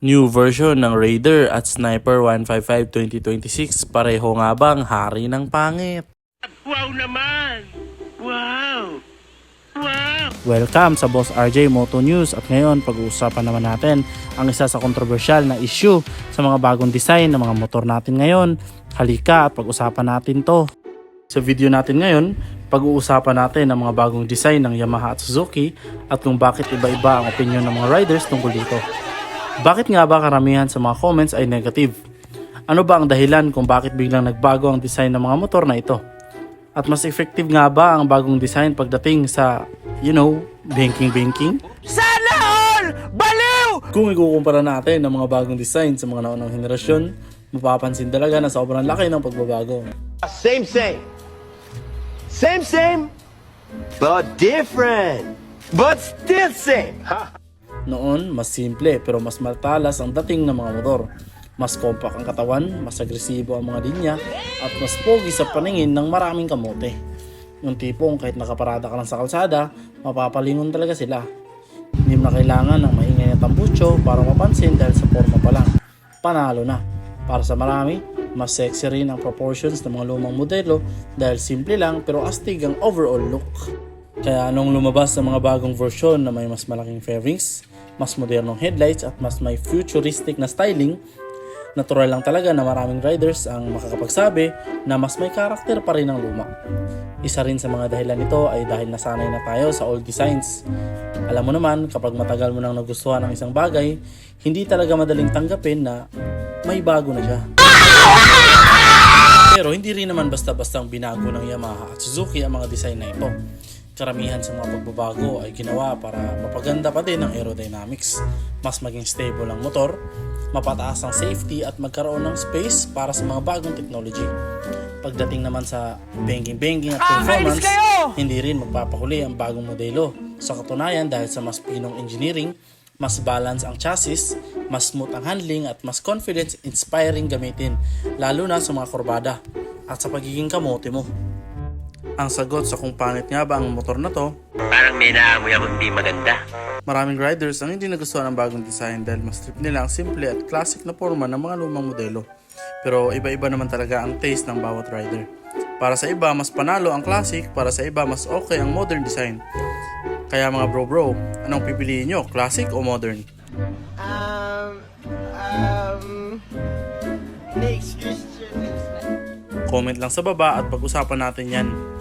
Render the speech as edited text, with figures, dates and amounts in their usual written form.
New version ng Raider at Sniper 155 2026, pareho nga bang hari ng pangit? Wow naman! Wow! Wow! Welcome sa Boss RJ Moto News at ngayon pag-uusapan naman natin ang isa sa kontrobersyal na issue sa mga bagong design ng mga motor natin ngayon. Halika at pag-usapan natin to. Sa video natin ngayon, pag-uusapan natin ang mga bagong design ng Yamaha at Suzuki at kung bakit iba-iba ang opinion ng mga riders tungkol dito. Bakit nga ba karamihan sa mga comments ay negative? Ano ba ang dahilan kung bakit biglang nagbago ang design ng mga motor na ito? At mas effective nga ba ang bagong design pagdating sa, banking? Sana all! Baliw! Kung ikukumpara natin ang mga bagong design sa mga naunang henerasyon, mapapansin talaga na sobrang laki ng pagbabago. Same, but different. But still same. Noon, mas simple pero mas matalas ang dating ng mga motor. Mas compact ang katawan, mas agresibo ang mga linya, at mas pogi sa paningin ng maraming kamote. Yung tipong kahit nakaparada ka lang sa kalsada, mapapalingon talaga sila. Hindi mo na kailangan ng maingay na tambucho para mapansin dahil sa forma pa lang. Panalo na. Para sa marami, mas sexy rin ang proportions ng mga lumang modelo dahil simple lang pero astig ang overall look. Kaya nung lumabas sa mga bagong version na may mas malaking fairings, mas modernong headlights at mas may futuristic na styling, natural lang talaga na maraming riders ang makakapagsabi na mas may karakter pa rin ang luma. Isa rin sa mga dahilan nito ay dahil nasanay na tayo sa old designs. Alam mo naman, kapag matagal mo nang nagustuhan ang isang bagay, hindi talaga madaling tanggapin na may bago na siya. Pero hindi rin naman basta-bastang binago ng Yamaha at Suzuki ang mga design na ito. Karamihan sa mga pagbabago ay ginawa para mapaganda pa din ang aerodynamics, mas maging stable ang motor, mapataas ang safety at magkaroon ng space para sa mga bagong technology. Pagdating naman sa banking at performance, hindi rin magpapahuli ang bagong modelo. Sa katunayan, dahil sa mas pinong engineering, mas balance ang chassis, mas smooth ang handling at mas confidence inspiring gamitin, lalo na sa mga kurbada at sa pagiging kamote mo. Ang sagot sa kung pangit nga ba ang motor na to, Parang may naamoy akong di maganda. maraming riders ang hindi nagustuhan ng bagong design dahil mas trip nila ang simple at classic na forma ng mga lumang modelo. Pero iba-iba naman talaga ang taste ng bawat rider. Para sa iba, mas panalo ang classic, para sa iba, mas okay ang modern design. Kaya mga bro, anong pipiliin nyo? Classic o modern? Next question. Comment lang sa baba at pag-usapan natin yan.